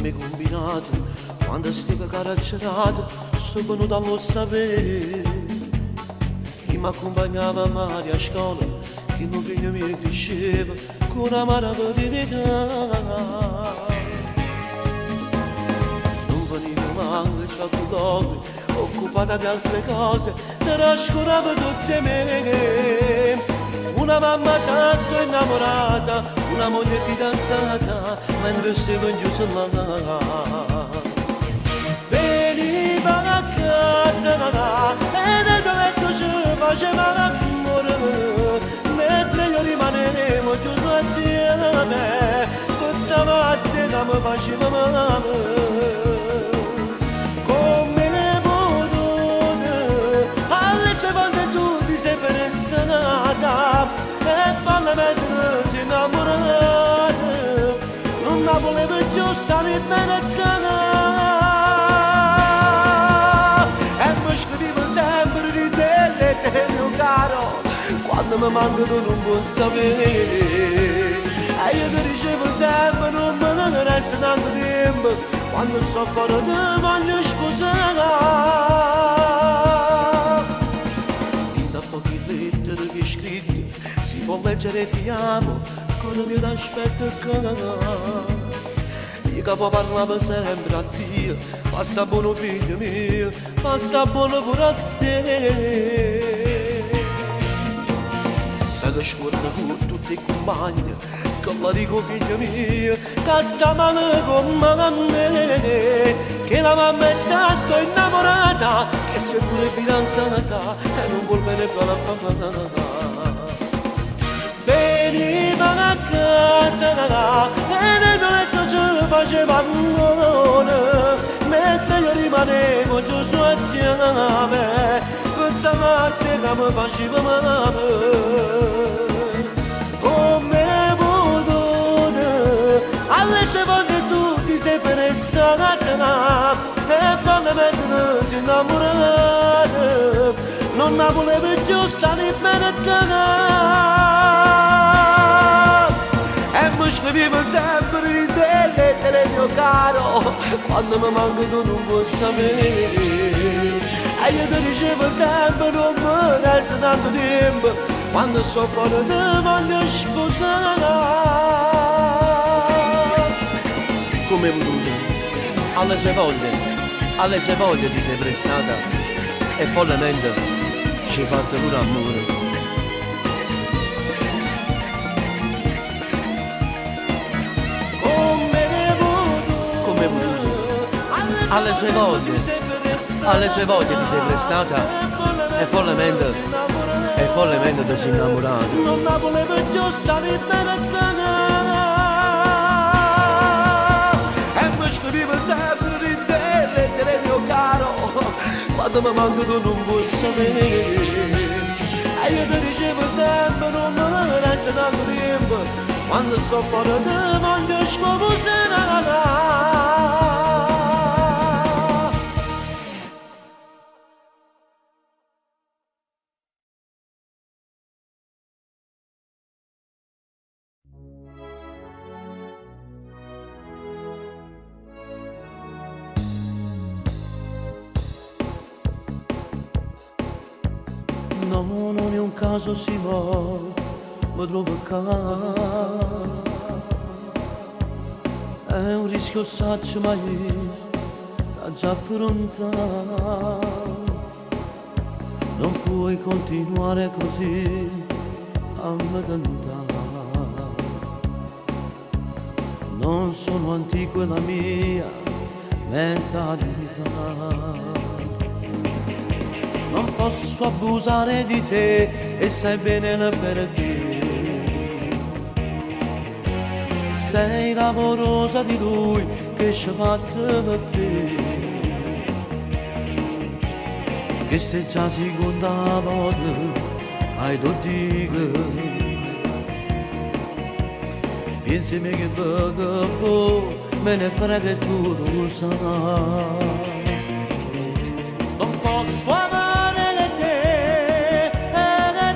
mi combinato quando stava caracerato sono venuto a lo sapere chi mi accompagnava mai a scuola che non figlio mi diceva con amara verità non veniva mai ciò che occupata di altre cose trascurava tutte me una mamma tanto innamorata una moglie fidanzata mentre stavo chiuso là veniva a casa e nel mio letto ci faceva l'amore mentre io rimanevo chiuso assieme questa mattina mi faceva male sempre restata e fanno mettere si innamorata non la volevo più stare bene a casa e mi scrivevo sempre di te mio caro quando mi mancano non può sapere e io ti dicevo sempre non me resta tanto tempo quando sto fuori ti voglio sposare che scritte si può leggere ti amo con il mio aspetto io che parlava sempre a Dio passa buono figlio mio passa buono pure a te sai che scorda con tutti i compagni che la dico figlio mio che sta male con me che la mamma è tanto innamorata che sei pure fidanzata e non vuol bene per la mamma veniva a casa e nel mio letto ci faceva amore mentre io rimanevo chiuso a chiave questa mattina mi faceva male come potuto alle sue volte tu ti sei prestata e quando me si innamorata non la volevo più stare bene a casa e mi scrivevo sempre di te mio caro quando mi manca tu non puoi sapere e io ti dicevo sempre non mi resta tanto tempo quando sto fuori ti voglio sposare come hai voluto alle sue volte ti sei prestata e follemente ci hai fatto pure amore come voluto alle sue volte ti sei prestata e follemente ti sei innamorato non la volevo più stare bene a casa e mi scrivevo sempre di te mio caro quando mi manca tu non puoi sapere e io ti dicevo sempre non me resta tanto tempo quando sto fuori ti voglio sposare no, non è un caso Simone, mi trovo qua. È un rischio saccio ma io da già affrontare. Non puoi continuare così a me cantare. Non sono antico la mia mentalità. Non posso abusare di te e sai bene perché. Sei l'amorosa di lui che spazza per te. Che sei già seconda volta che lo dico. Pensi che poco me ne frega tu lo sai. Non posso amare te e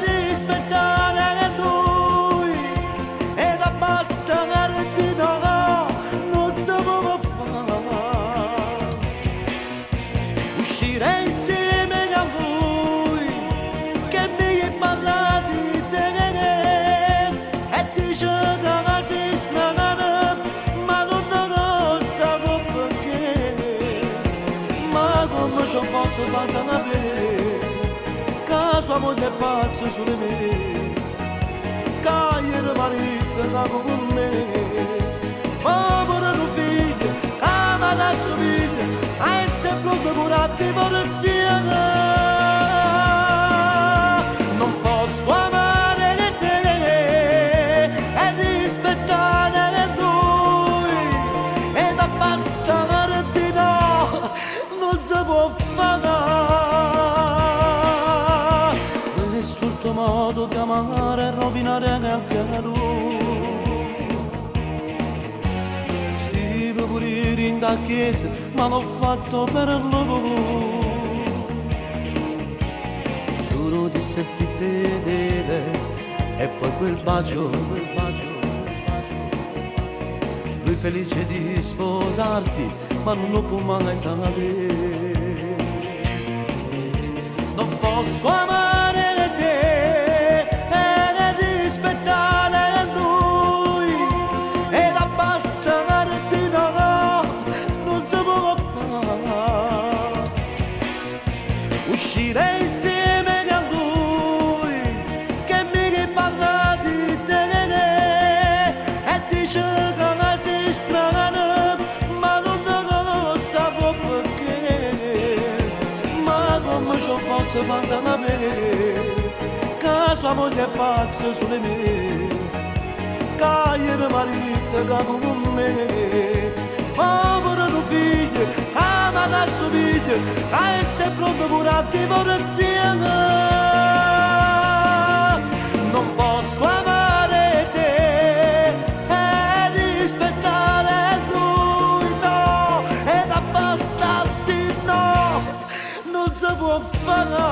rispettare lui e la basta di no, non so come fare. sua moglie è pazzo su di me, cagliere marito da con me, povero un figlio, ama da suo figlio, è sempre pure a divorziare, non posso amare te e rispettare lui, e da basta di no, non si può fare. Modo di amare e rovinare anche lui. Stivo pure in da chiesa, ma l'ho fatto per lui. Giuro di esserti fedele e poi quel bacio. Lui felice di sposarti, ma non lo può mai sapere. Non posso amare uscire insieme a lui che mi parla di te e dice che non sei strana ma non lo sapevo perché, ma come ci posso pensare a me che sua moglie è pazza su di me, cagliere marito che con me, povero tuo figlio, ama da suo figlio, e sei pronto pure a divorziare. Non posso amare te e rispettare lui, no, ed abbastarti, no, non si può fare.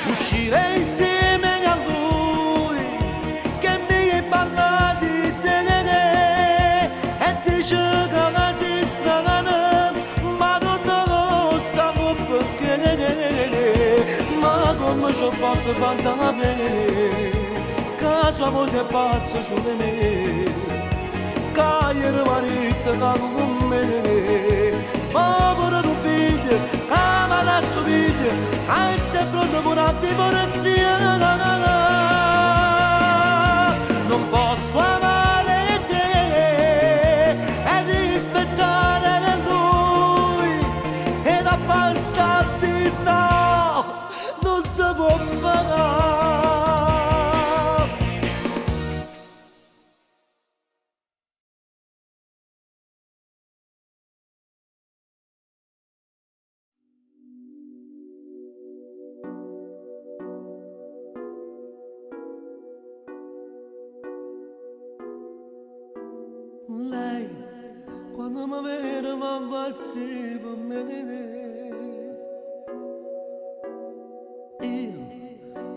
Uscire insieme a lui che mi parla di te e dice che non si strana ma non lo sapevo perché, ma come ci posso pensare a me che sua moglie è pazza su di me, cagliere marito che con me, povero tuo figlio, ama da suo figlio, e sei pronto pure a divorziare. Non posso amare te e rispettare lui, ed abbastarti, no, non si può fare. Lei, quando mi vede, va valsi per me. Io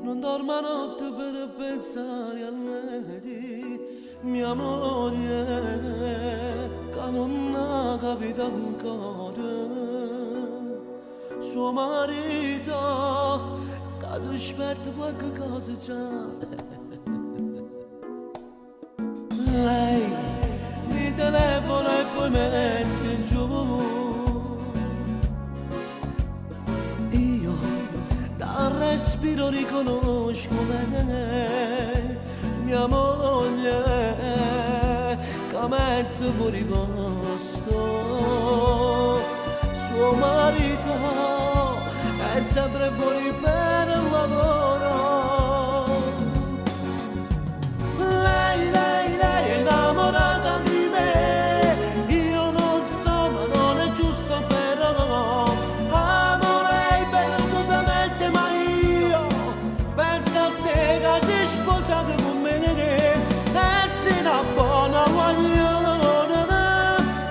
non dormo a notte per pensare a lei, mia moglie, che non ha capito ancora. Suo marito, che si aspetta qualche cosa già. Lei mi telefona e poi mette giù. Io dal respiro riconosco lei, mia moglie, che mette fuori posto. Suo marito è sempre fuori per il lavoro. Lei è innamorata di me, io non so ma non è giusto però, amo lei perdutamente ma io penso a te che sei sposato con me e sei una buona guaglione,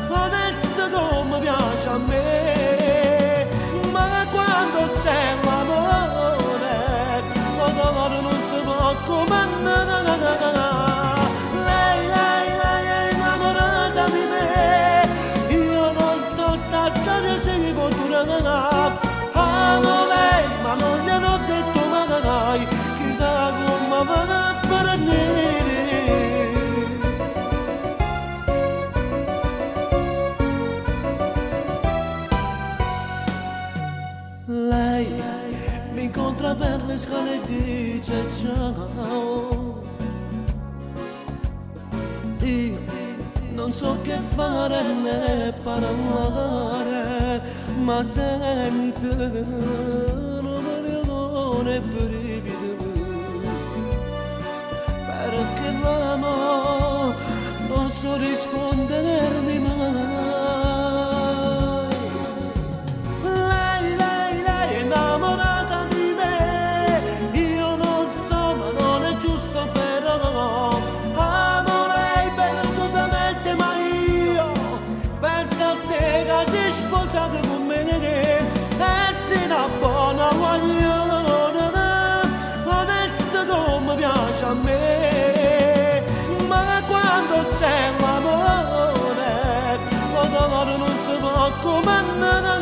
onesta come piace a me, ma quando c'è l'amore mi incontra per le scale e dice ciao. Io non so che fare né parlare, ma sento l'umore brivido, perché l'amore non so rispondermi mai. Lei è innamorata di me, io non so, ma non è giusto però. Amo lei perdutamente, ma io penso a te che sei sposato con me e sei una buona guagliona, onesta come piace a me. Ma quando c'è l'amore, l'odore non si può comandare.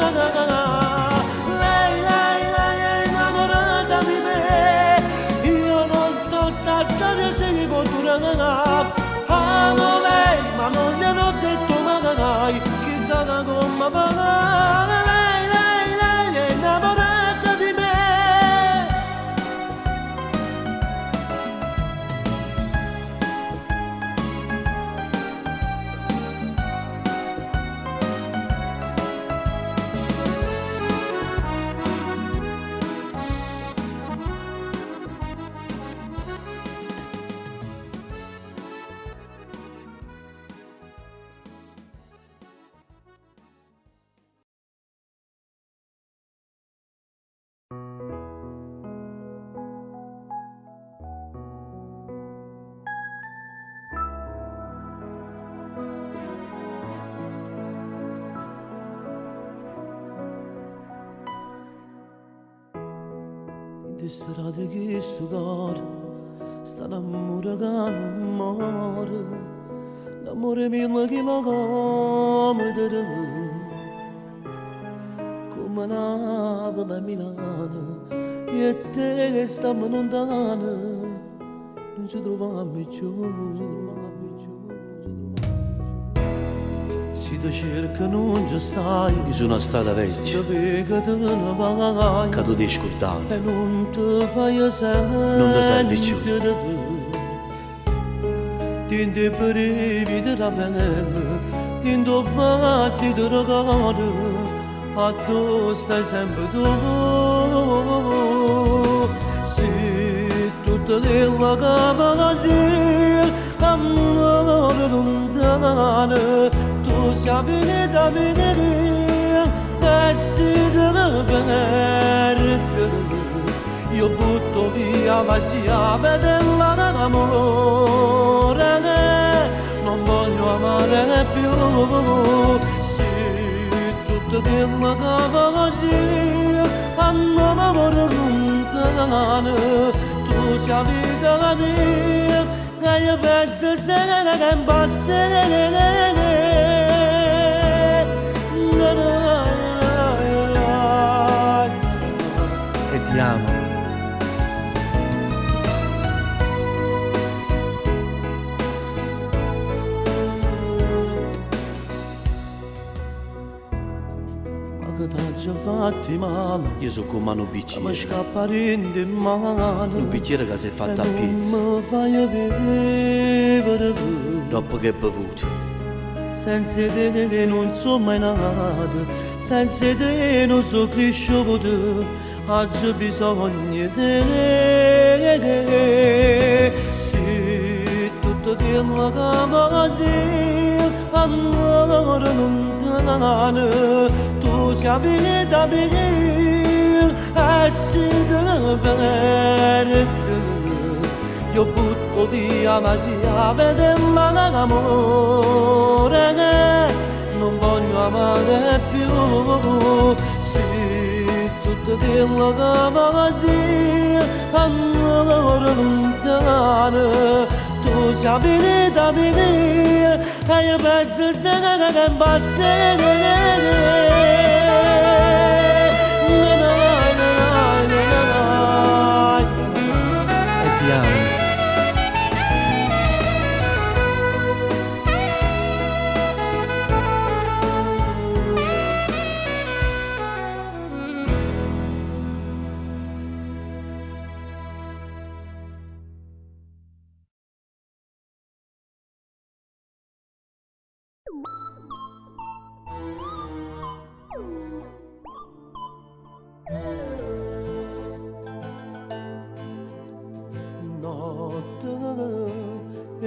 Lei è innamorata di me, io non so sta storia si può durare. Amo lei, ma non gliel'ho detto mai, chissà da come parlare. Lei è innamorata di me. Di strade che sto cuore sta innamorata che non muore, l'amore mio che la come te come Napoli a Milano, io e te che stiamo lontane, non ci troviamo più. Si ti cerca non ci stai, Su una strada vecchia, che te ne vai, che tu ti scordavi, e non ti fai non ti servi più. Tinti brevi della pelle, tinto batti di cuore, a tu stai sempre tu. Se tutta quella cavaliera, amore lontano, tu sei venuta a venire e si deve perdere. Io butto via la chiave dell'amore, non voglio amare più. Se tutta quella cavaliera, amore lontano, tu sei vita mia, e io penso se ne battere. e ti amo. Ma che t'ha già fatti male, Io sono come un ma bicchiere, scappare in mano, un bicchiere che si è fatto a pezzi, non mi fai vivere dopo che hai bevuto. senza te che non sono mai nato, senza te non sono cresciuto, oggi bisogno di te. Se tutto quello che voglio, amore lontano, tu sei venuta a venire e si deve perdere. Io butto via la chiave dell'amore, non voglio amare più. Se tutto quello che voglio, amore lontano, tu sei venuta a venire e io penso se ne battere. E ti amo.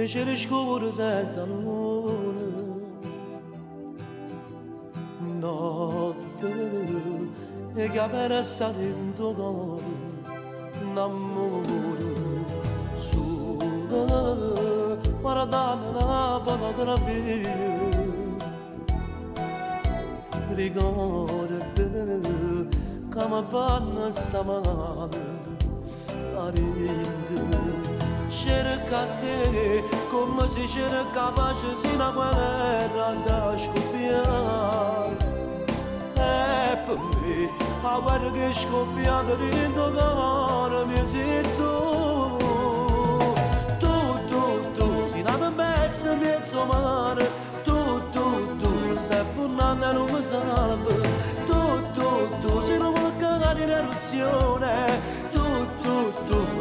come cieli scuri senza luna. Notte e che aperessa dentro cuore d'amore. Sole, guardando la fotografia, ricordi che mi fanno sta male a rinde. Cerca te come si cerca pace se una guerra da scoppiare. E per me la guerra che è scoppiata dentro cuore mi sei tu. Tu, sei nata in mezzo mezzo mare. Tu, sei purnata e non mi salva. Tu, sei non vuole cagare in eruzione. Tu,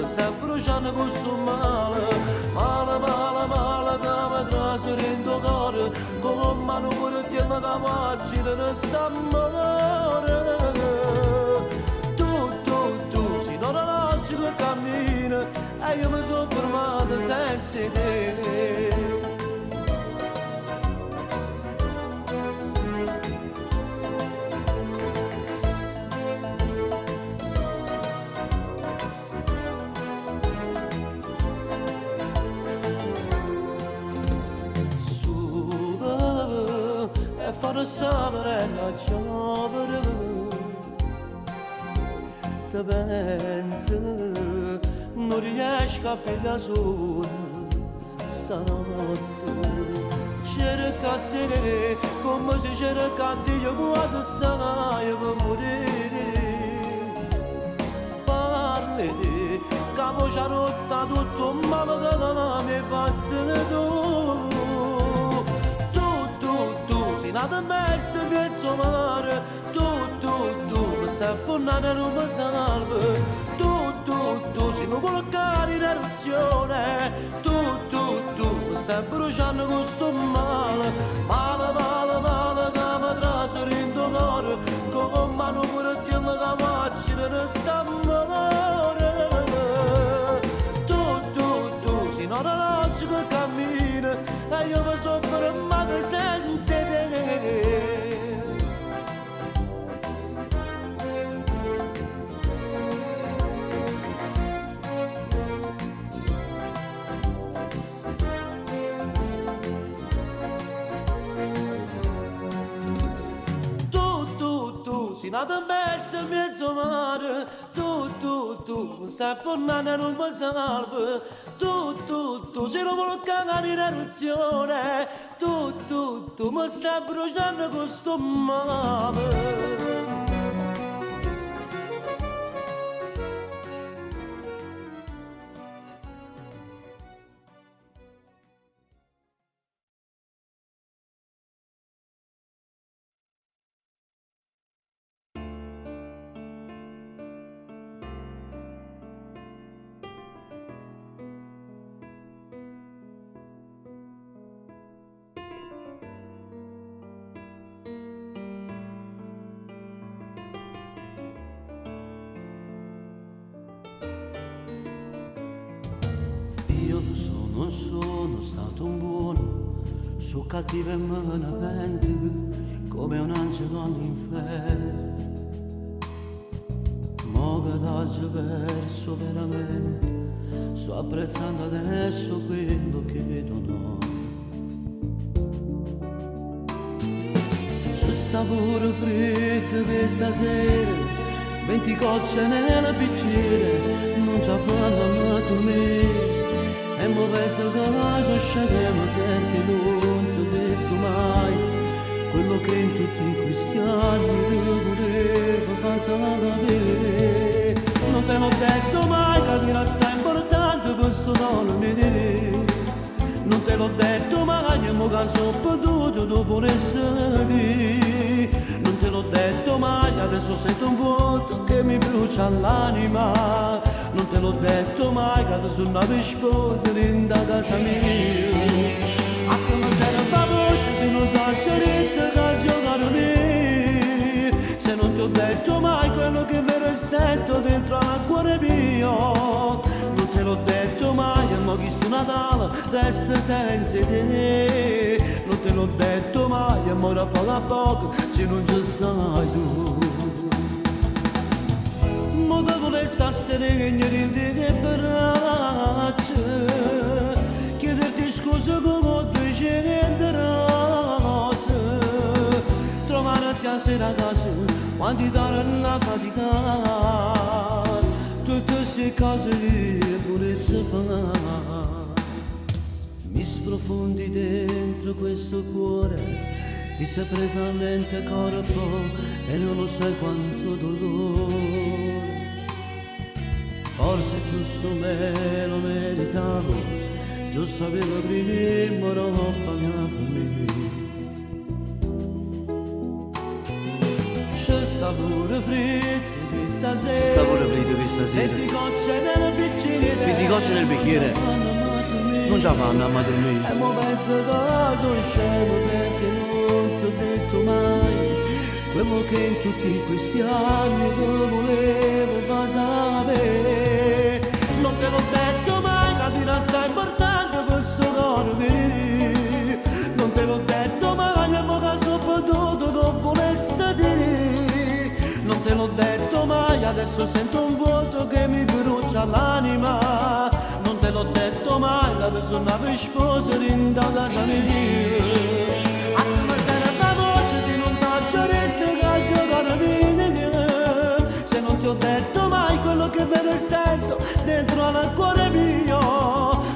stai bruciando con sto male, male, che mi trase dentro cuore, con mano pure tiene da macchina di st'amore. Tu, sei non oggi che cammina, e io mi sono fermato senza te. Fare sapere la giovane te pensi non riesco a pigliare solo stanotte cerca te come si cerca Dio quando stai per morire parli capo ci ha rotta tutto male che non mi hai fatto nata in mezzo mezzo mare, tu, mi stai affondando e non mi salva. Tu, sei non vuole cari in eruzione. Tu, mi stai bruciando con sto male. Male, che mi trase dentro cuore, con mano pure tiene la macchina di st'amore. Tu, sei nata oggi che cammina, e io mi sono fermato senza te. Tu, sei nata in mezzo mezzo mare. Tu, stai affondando e non mi salva. Tu, sei non vuole cagare in eruzione. Tu, mi stai bruciando con sto male. Non sono stato un buono, sono cattivo e me ne pento, come un angelo all'inferno. Mo che t'ho perso veramente, sto apprezzando adesso quello che non ho. C'è sapore freddo per stasera, 20 gocce nel bicchiere, non ci fanno a dormire. E mi penso che lascio scendere perché non ti ho detto mai quello che in tutti questi anni ti volevo far sapere. Non te l'ho detto mai che dirà sempre tanto per dormire. Non te l'ho detto mai e mo che sono perduto dopo l'estate. Non te l'ho detto mai, adesso sento un vuoto che mi brucia l'anima. Non te l'ho detto mai che adesso sono una sposa dentro casa mia. A come serve la voce se non t'ho detto che giocare me. Se non ti ho detto mai quello che vero sento dentro al cuore mio. Non te l'ho detto mai, ma chi sto Natale resta senza te. Non te l'ho detto mai, amore a poco se non ci sai tu. Ma te volessi astenere di te che braccia, chiederti scusa con 200 rose, trovarti a sera a casa, quanti tornano a faticare, tutte queste cose che volessi fare. Mi sprofondi dentro questo cuore, ti sei presa a mente corpo e non lo sai quanto dolore. Forse giusto me lo meritavo, giusto avevo prima roba mia famiglia. C'è sapore fritto questa sera, Sapore fritto questa sera, 20 gocce nel bicchiere, 20 gocce nel bicchiere, non ce la fanno a dormire. E mo penso che sono scemo perché non ti ho detto mai quello che in tutti questi anni ti volevo far sapere. Non te l'ho detto mai, capire assai importante questo cuore. Non te l'ho detto mai, che mo che sono potuto non volessi dire. Non te l'ho detto mai, adesso sento un vuoto che mi brucia l'anima. Non te l'ho detto mai, adesso una sposa rinda casa mia. A come sarebbe la voce se non t'ho detto che io dormire. Se non ti ho detto mai quello che vedo e sento dentro al cuore mio.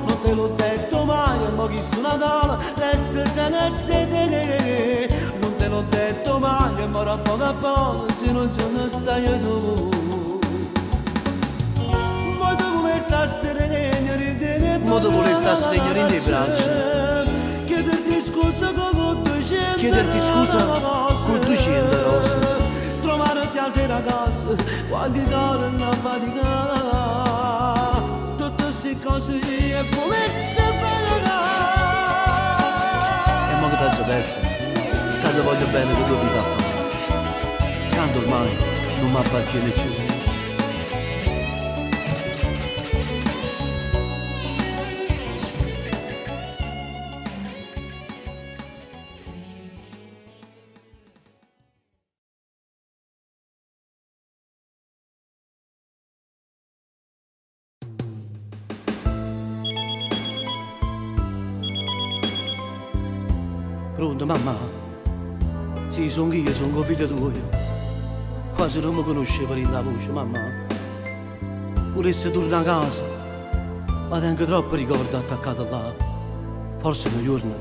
Non te l'ho detto mai, ma chi su Natale resta senza te. Non te l'ho detto mai, che mora a poco se non ce ne sai tu. Ma tu volessi astenere di te, Ma tu volessi astenere in te braccia, chiederti scusa con 200 chiederti scusa con 200 rose, trovarti a sera a casa quando torno a faticare, tutte queste cose che volessi fare. e mo che t'hai persa, tanto voglio bene che tu dica a fare, tanto ormai non mi appartiene più. Pronto, mamma? Sì, sono io, sono figlio tuo. Quasi non mi conoscevo in la voce, mamma. Volessi tornare a casa, ma tengo troppo ricordi attaccati là. Forse un giorno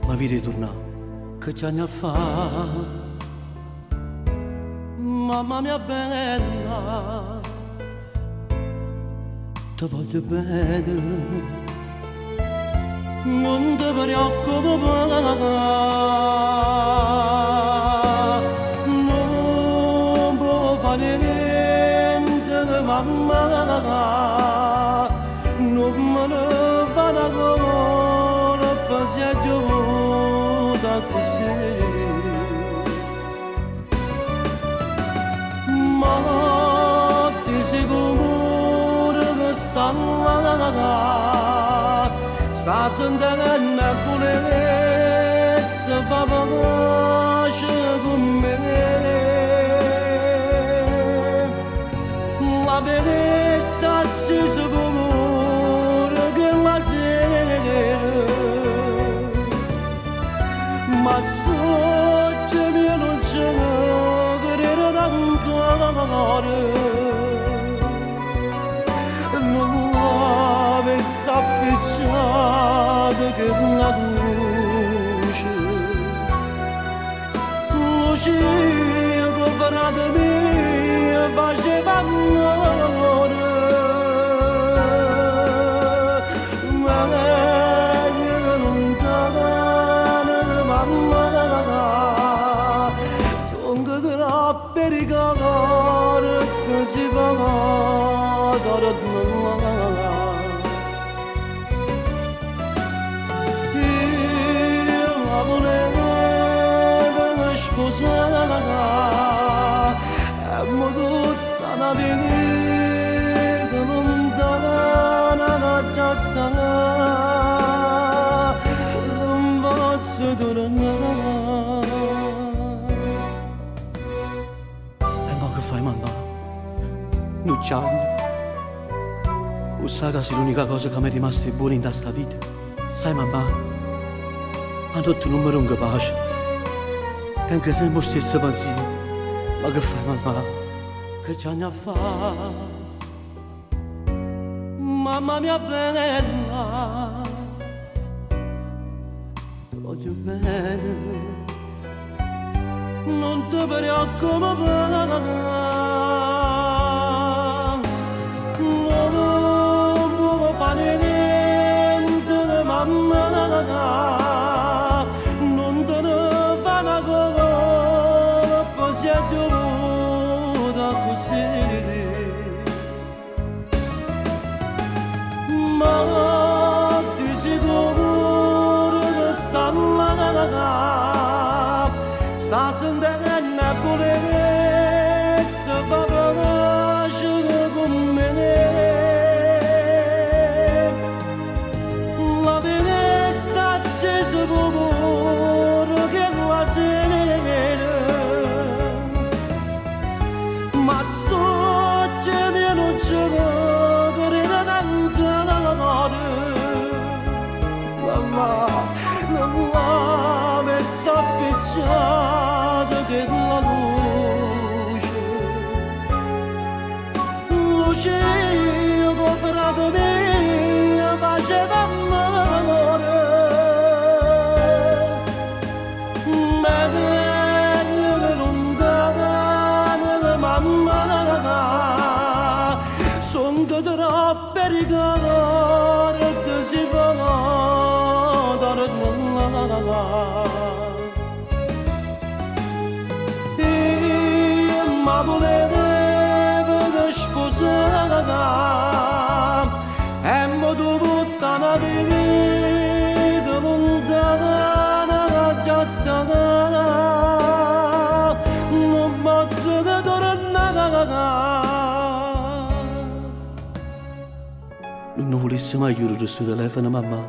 mi vedi tornare. Che ti anni fa? Mamma mia bella, ti voglio bene. Non ti preoccupare, non può fare niente, mamma, non me ne fa la colpa se è giunta così. Ma ti sicuro che sta sentendo pure se fa pace con me. La bellezza ci si pure che la sera, ma sotto mio non c'è credere ancora. S'appicciata che una luce che frate mia faceva amore, ma che lontana mamma, sono che troppi ricordi che si pagano. Ma tutta una vita lontana 15 anni. O sai che è l'unica cosa che mi è rimasta buona in questa vita? Sai mamma, a notte non mi ronca pace. Che anche se mi stesso pensiero, ma che fai mamma? Che ci hanno a fare? Mamma mia bella, ti voglio bene, non ti preoccupare, non può fare niente, mamma, non te ne fa una colpa, si è giunta così. Ma di sicuro che sta sentendo pure se va conoscere con me. La bellezza accesa pure che la sera, ma sto che mi non c'è mamma, non l'ha messa appicciata che la luce, luce io comprato mia faceva amore, meglio che lontana mamma, sono troppe ricordare che si fa. Ma volevo che sposata e mi tu buttano vita lontana già stata, non posso che tornare. Non volesse mai chiudere questo telefono mamma,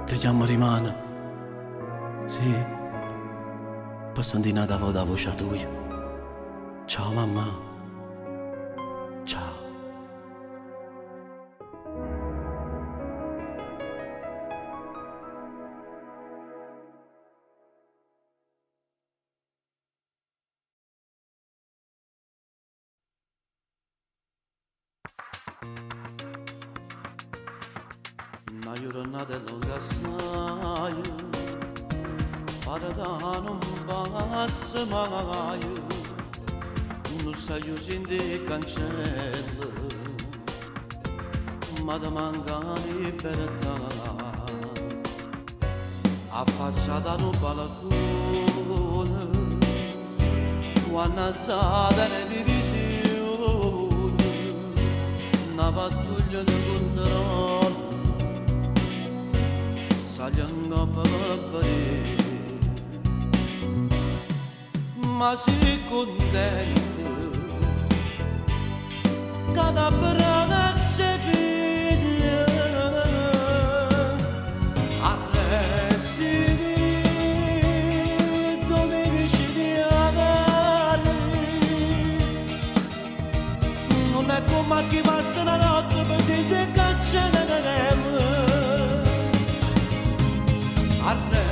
ti chiamo rimane, sì. Passando in nata da voce tua. Ciao mamma. Ciao. Una giornata lunga assai, parata non passa mai, non sai chiuso in te cancello, ma ti manca libertà, affacciata no balcone, quando alzata le divisioni, una pattuglia di controllo, sagliando per vedere. Ma si contento cada brava c'è figlia arresti dove viciniani non è come chi passa la notte per te cancelleremo arresti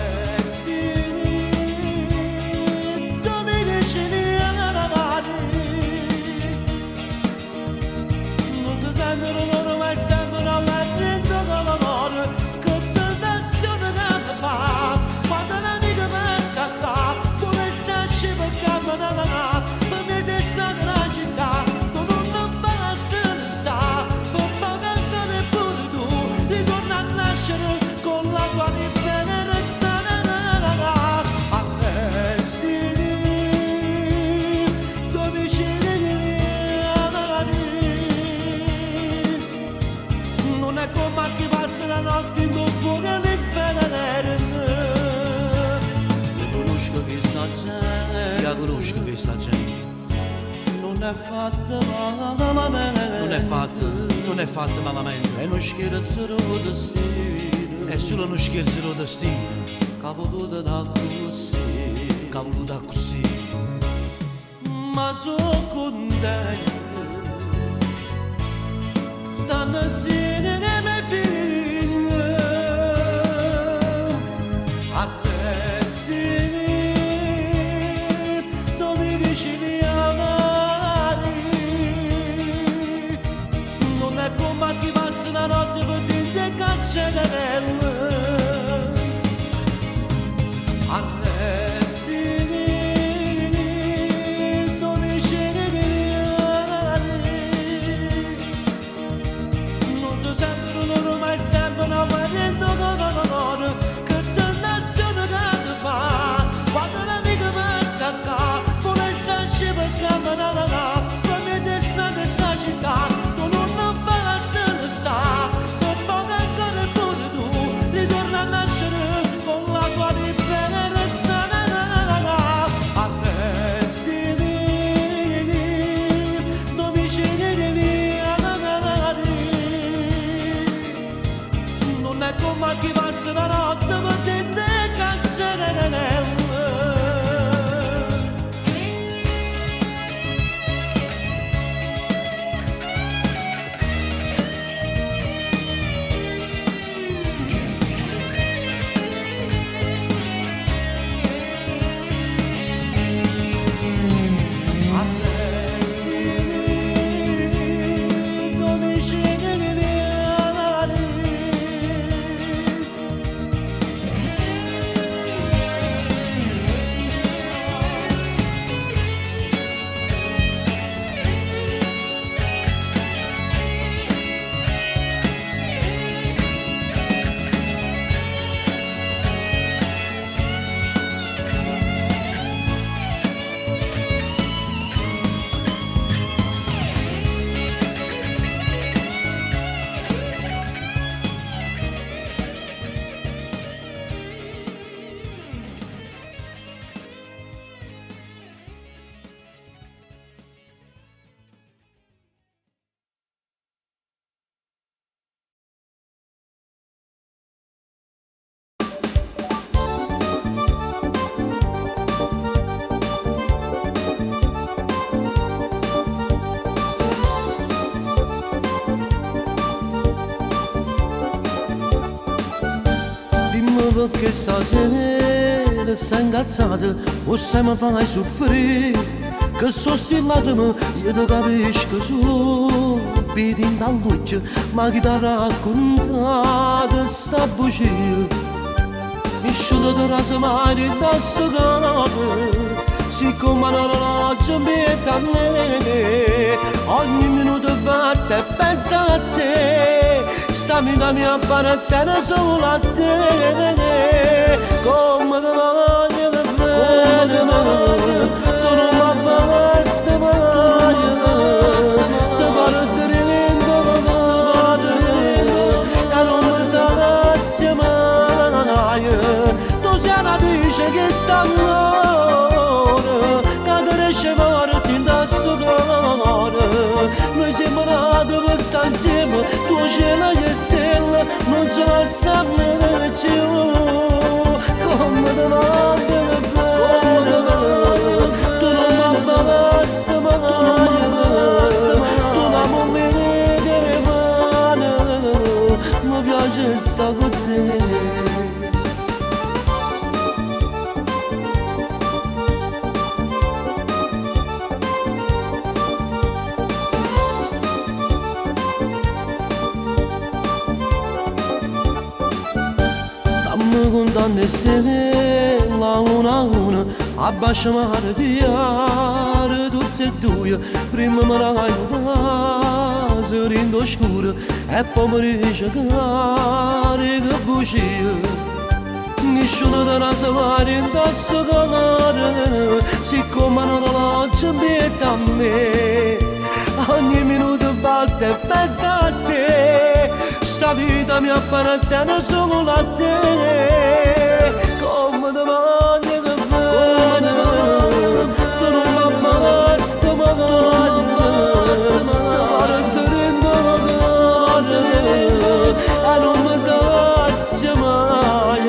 non si sentono loro ma sembrano la prendo con l'amore che tentazione che mi fa quando l'amica pensa qua dove si esce per camminare ma mi sei stata la città dove non fa la senza per pagare pure tu ritorna a nascere con la guardia ma chi passa la notte in fuoco all'inferno. Io conosco questa gente, io conosco questa gente. Non è fatta malamente, non è fatta malamente. È uno scherzo del destino, è solo uno scherzo del destino. Cavolo da così, cavolo da così. ma sono contento, stanno insieme le mie figlie, a testi dove dici amare, non è come chi passa la notte per dire cancellarelle. Ma chi passa la notte per te cancellarelle. Perché stasera sei incazzata o se mi fai soffrire, che sono stillato io ti capisco subito in tal luce, ma chi ti ha raccontato sta bugia mi sciuto di rasa mare da sto capo, siccome l'orologio mette a me ogni minuto batte e pensa a te, sta vita mia appartiene solo a te, come te voglio bene, tu non mi basta mai, ti porto dentro e non mi salazzi mai, tu sei una dice che sta amore, che cresce forte in questo cuore, noi siamo nati per stare insieme, tuo cielo e stelle, non ce la sanno più, come te voglio bene, tu non mi basta mai, tu non mi vedi male, mi piace stare con te. Contando stelle una a una, abbasciamo a piare tutte e due, prima me la vai rindo scuro e poi mi dice che bugia, nessuno te la sa fare in questo cuore, siccome non lo mette a me, ogni minuto batte e pensa a te, sta vita mi appartiene solo a te, come te voglio bene, tu non mi basta mai, ti porto dentro cuore e non mi sazia mai,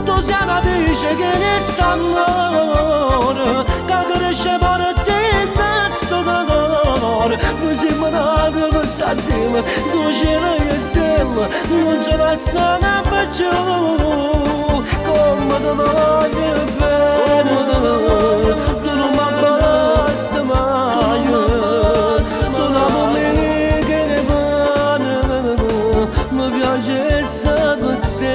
tu sei una dice che ne sta amore, che cresce per te non siamo nati per stare insieme, tu c'era io insieme, non ce la sana più, come te voglio bene, tu non mi basta mai, tu non mi che ne pane, mi piace essere con te.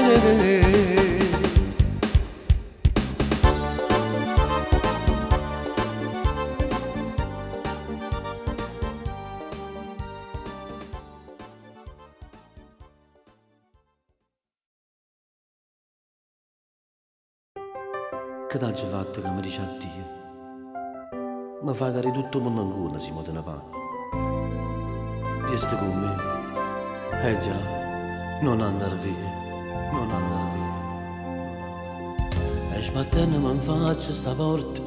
Che t'ha fatto che mi dice a Dio? Mi fa che tutto il mondo ancora si muove avanti. Resta con me. Già, non andare via, non andare via. E sbattendo mi faccio sta porta,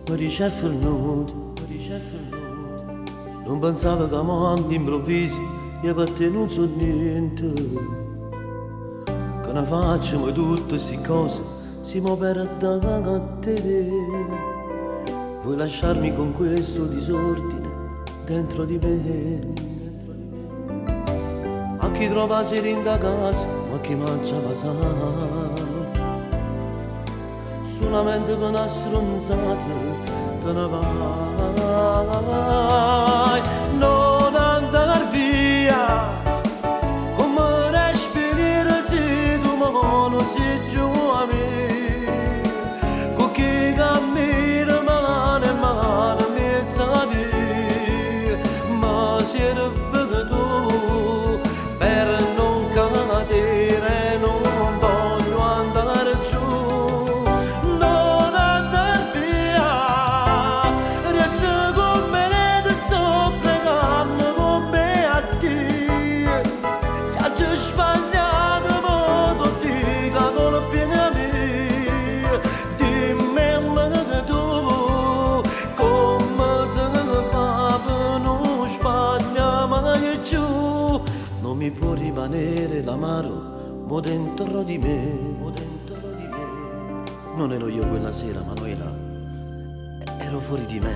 mi dice è fernuto, mi dice è fernuto. Non pensavo che a momenti improvvisi io per te non so niente. Che ne facciamo tutte queste cose? Siamo per a te. Vuoi lasciarmi con questo disordine dentro di me? A chi trova serena casa, ma chi mangia vasale, solamente per una stronzata te ne vai. Non andare via, come respirare se tu mi conosci più a me. Mi può rimanere l'amaro mo dentro di me, mo dentro di me. Non ero io quella sera, Manuela, ero fuori di me.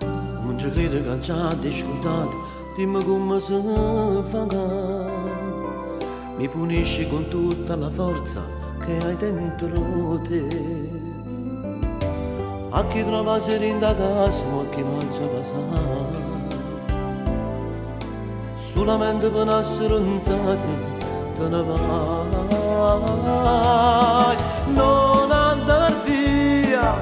Non ci credo che già ascoltato, dimmi come si fa. Mi punisci con tutta la forza che hai dentro te. A chi trova serena casa, a chi mangia passare. Solamente per una stronzata te ne vai. Non andare via,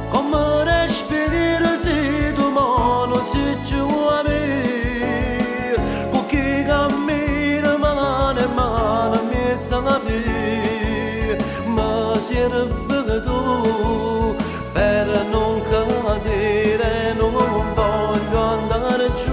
come respirare se tu non sei più a me. Con chi cammina mano in mano in mezzo a me, ma serve tu per non cadere, non voglio andare giù.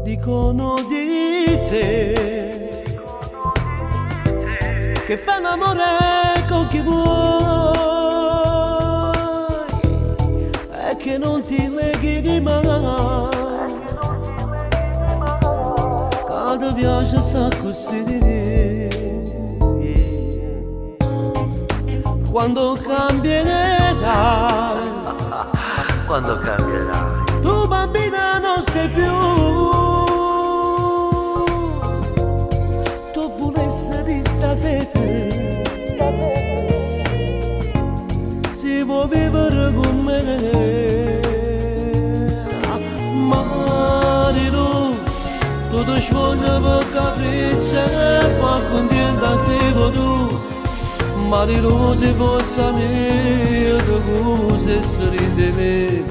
Dicono di te che fai l'amore con chi vuoi e che non ti leghi mai, che ti piace sa così. Quando cambierai quando cambierai? Tu bambina non sei più, tu volessi di stasera, si può vivere con me. Marilu, tu ti sfogli per capriccio, poi contenta che tu. Marilu, se fosse mia, tu come se rinde me.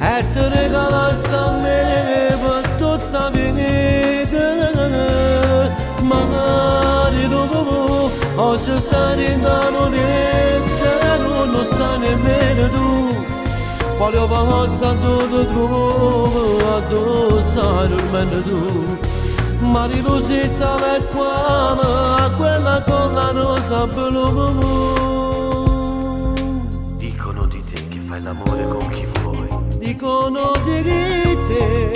E ti regalassi a me per tutta la vita. Marilu, oggi stai rindando niente, non sai nemmeno tu. Voglio passare tutto trovo addosso dormendo tu. Marilu, se tale qua, quella con la rosa blu. Dicono di te che fai l'amore con chi vuoi. Dicono di te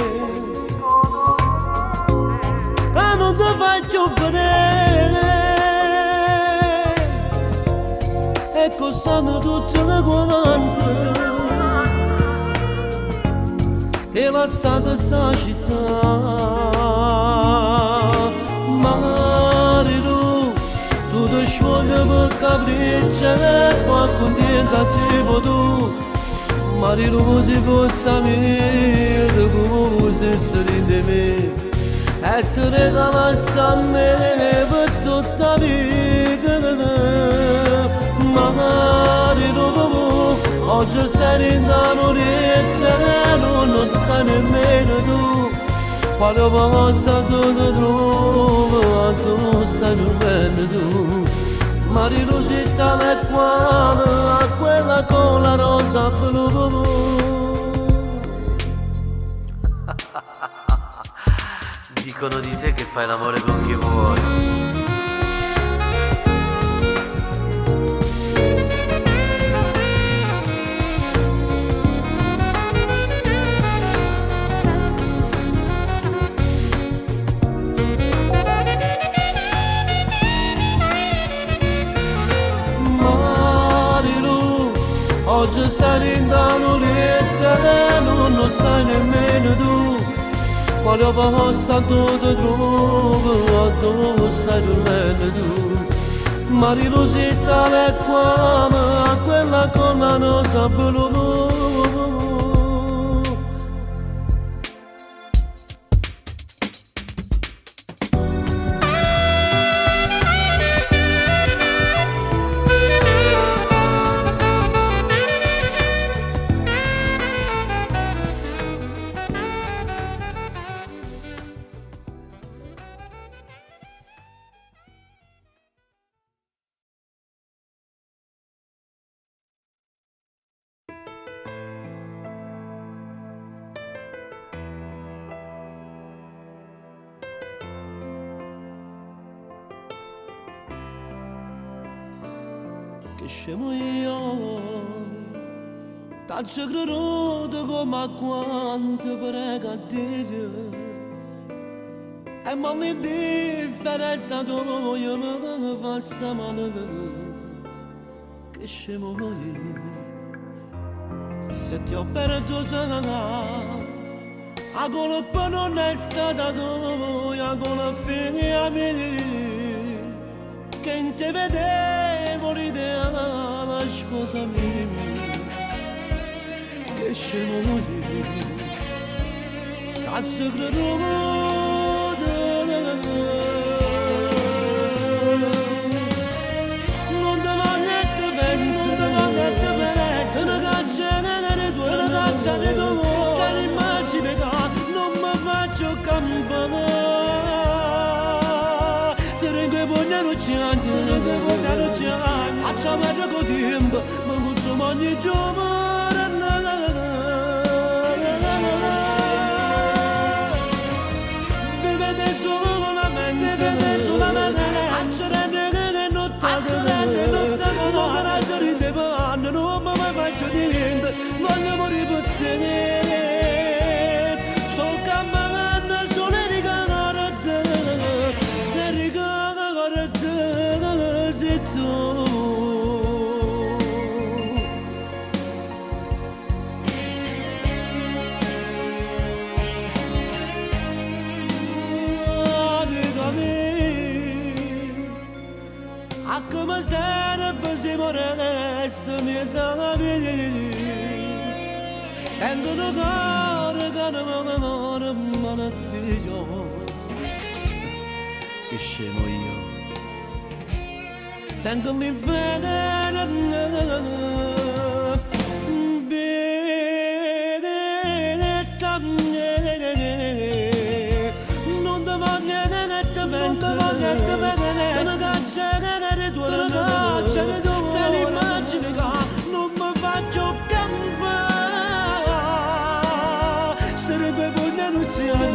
ma non ti faccio vedere e costano tutte le quante e lasciate sta città. Marilu, tu ti sciogli per capriccio e poi contenta tipo tu. Marilu, se fosse mia, come se rinde me. E ti regalassi a me per tutta la vita. Marilu, oggi stai rindando niente, non sai nemmeno tu. Voglio passare tutto trovo, tu stai dormendo tu. Marilu, se tale qua, quella con la rosa blu. Dicono di te che fai l'amore con chi vuoi. Oggi stai rindando niente, non sai nemmeno tu. Voglio passare tutto trovo, addosso stai dormendo tu. Marilu, se tale qua, quella con la rosa blu. Che scemo io, t'ho creduto come quanto prego a dire. E ma l'indifferenza tua io mi fa sta male. Che scemo io, se ti ho perduto la colpa non è stata tua, la colpa è mia. Che in te vedevo l'idea la sposa mia. Che scemo io, cazzo credo. Non te voglio e te penso, una caccia di tuo, se l'immagine che non mi faccio campare. Facciamo il rego tempo, ma non so ogni giorno. Vivete solamente, accendere notte, non sarà ride panno, non mi faccio niente, voglio morire per te. Sto camminando solo e sabe tengono cara cara manazio che scemo io tengo l'inferno benedetta non ti voglio te ne cacciare tu se l'immagine che non mi faccio campare sarebbe buona noziana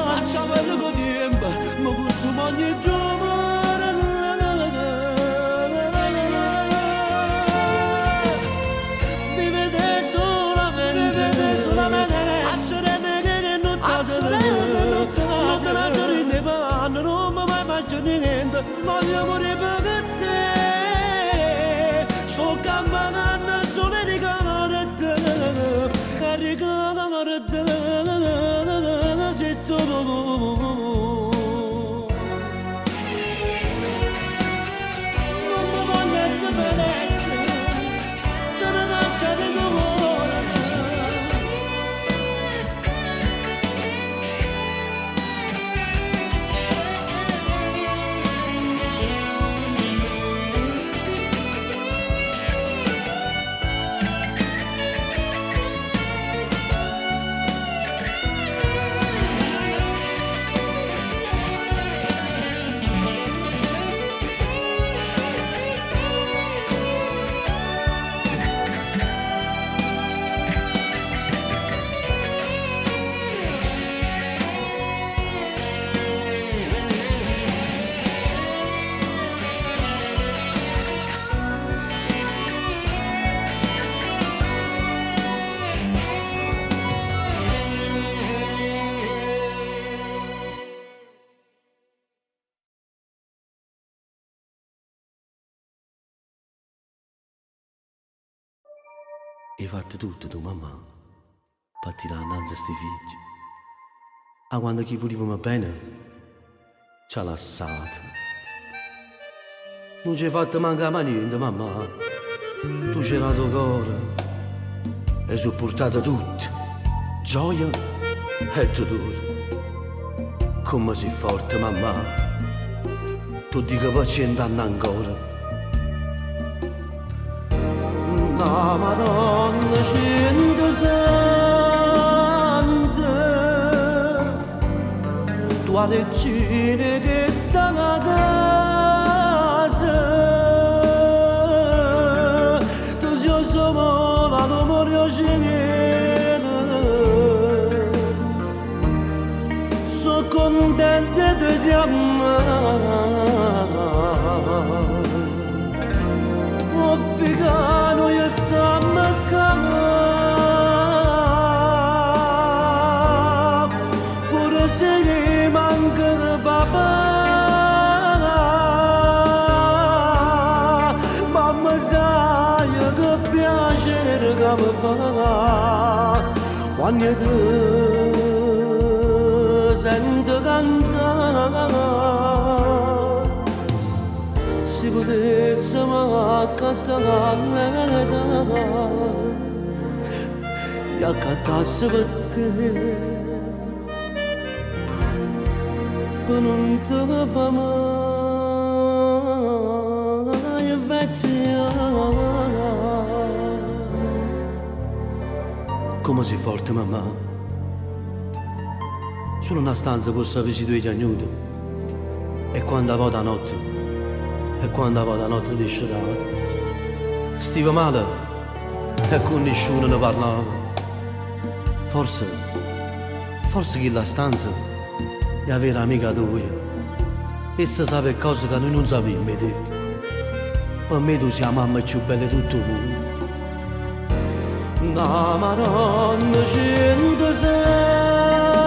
facciamo il tempo ma consumo ogni giorno vivete solamente accerene non mi faccio niente voglio morire per te sto camminando solo ricordate se tu non mi voglio te vedere te ne cacciare d'amore hai fatto tutto tu mamma per tirare innanzi a sti figli a quando chi volevamo bene ci ha lasciato non ci hai fatto mancare niente mamma tu c'hai dato cuore e sopportato tutto gioia e dolore come sei forte mamma tu dico per 100 anni ancora la Madonna Cinque Sante tua regina che sta a casa tu sei solo la tua moria sono contenta di ti amare Figano io stiamo a casa pure se gli manca il papà mamma sai che piacere che mi fa quando ti sento cantare si potesse accattare e accattasse per te che non te la fa mai vecchia come sei forte mamma solo una stanza posso avere i tuoi agnuti e quando vado a notte e quando vado a notte di sciolata stiva male e con nessuno ne parlava forse che la stanza è avere amica tua essa sa cose che noi non sappiamo te per me tu sei la mamma più bella di tutto il mondo la Madonna Cinque Sante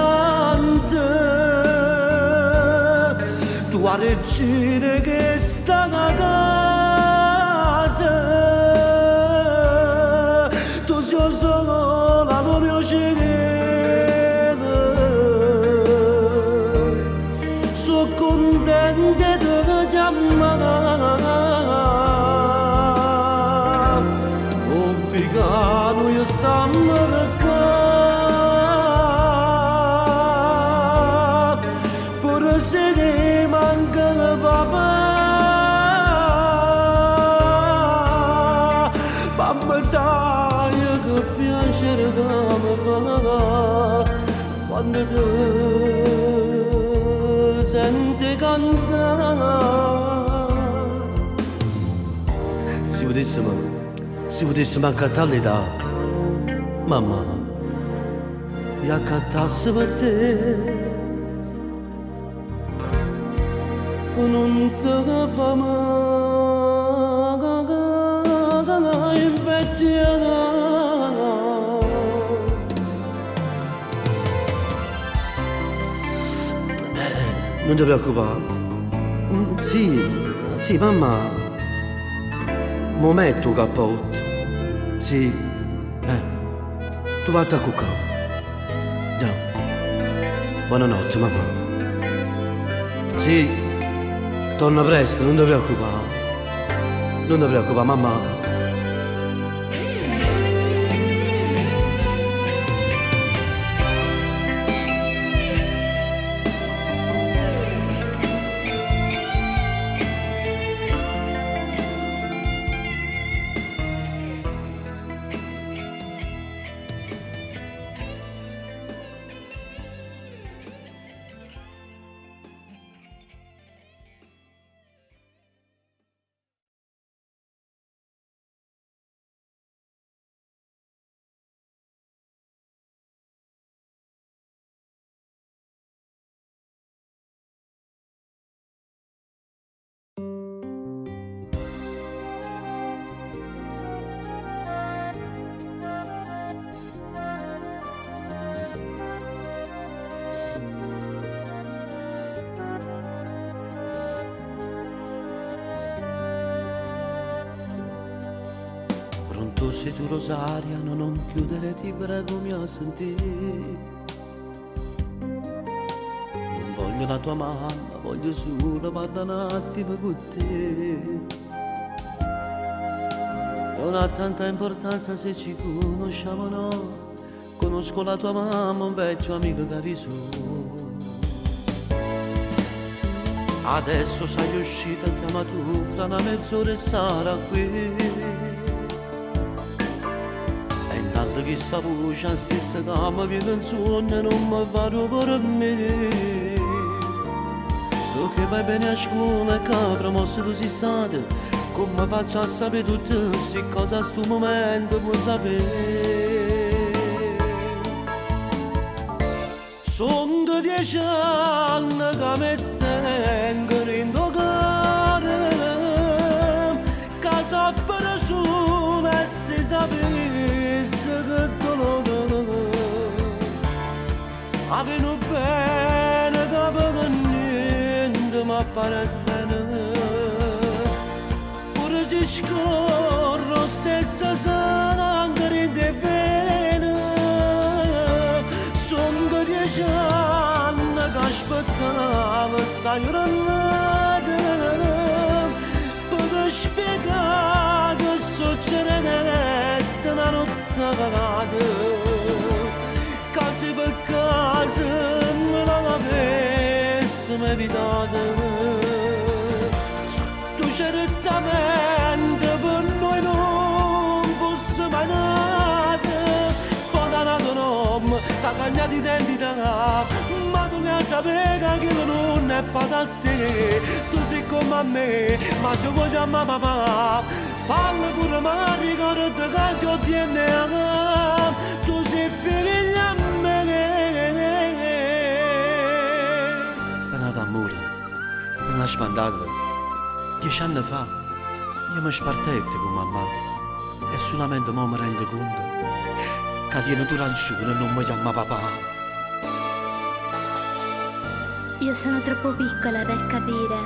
tua regina che sta a casa tu sei solo la tua sono contenta di ti amare mamma che cap, pure se che manca il papà. Mamma sai che piacere che mi fa quando ti senti cantare. Si potessimo accattare l'età, mamma, e accattasse per te, per non te fa male, invecchiare. Non ti preoccupare. Sì, mamma. Mo metto il cappotto. Sì. Tu vai a cuccare. Già. Buonanotte, mamma. Sì. Torna presto, non ti preoccupare. Non ti preoccupare, mamma. Pronto sei tu Rosaria, non chiudere, ti prego mi a sentire. Non voglio la tua mamma, voglio solo parlare un attimo con te. Non ha tanta importanza se ci conosciamo o no. Conosco la tua mamma, un vecchio amico cariso. Adesso sei uscita, chiama tu, fra una mezz'ora e sarà qui. Che sta voce stessa che mi viene in sonno e non mi fa per me. So che vai bene a scuola e che promosso tu sei stata. Come faccio a sapere tutte queste cose a sto momento vuoi sapere. Sono 10 anni che mi tengono in tuo cuore, che soffro solo e si sapere. Avendo bene che per niente mi appartiene, pure se scorro stessa sangue in te vene. Sono 10 anni che aspettavo sta giornata per spiegare che succede una notte cagata. Case per casa non l'avessimo evitato. Tu certamente per noi non fosse mai nata. Poi da nato nome, t'ha cambiato identità, ma tu ne sapevi che io non è pata a te. Tu sei come a me, ma ci vuoi chiamare papà. Parla pure ma ricordo che ti ho DNA. Tu sei figlia a me. Penata amore, non hai sbandato. 10 anni fa io mi spartette con mamma e solamente ora mi rendo conto che tiene tu ragione e non mi chiama papà. Io sono troppo piccola per capire,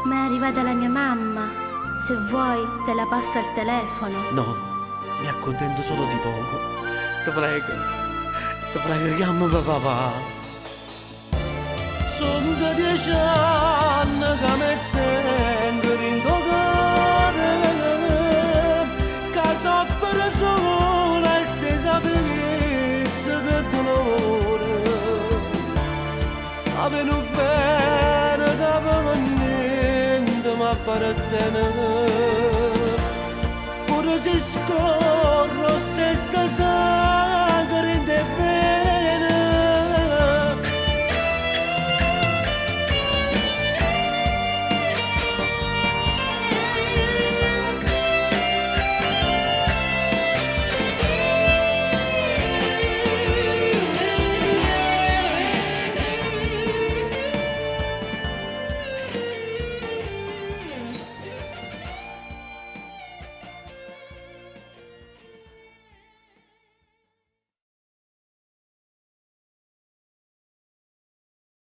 ma è arrivata la mia mamma. Se vuoi te la passo al telefono. No, mi accontento solo di poco. Ti prego, chiama papà. Sono 10 anni che mi tengo in tuo cuore, che soffro solo e si sapere. ma meno bene da niente mi appartiene. Pure se scorro stessa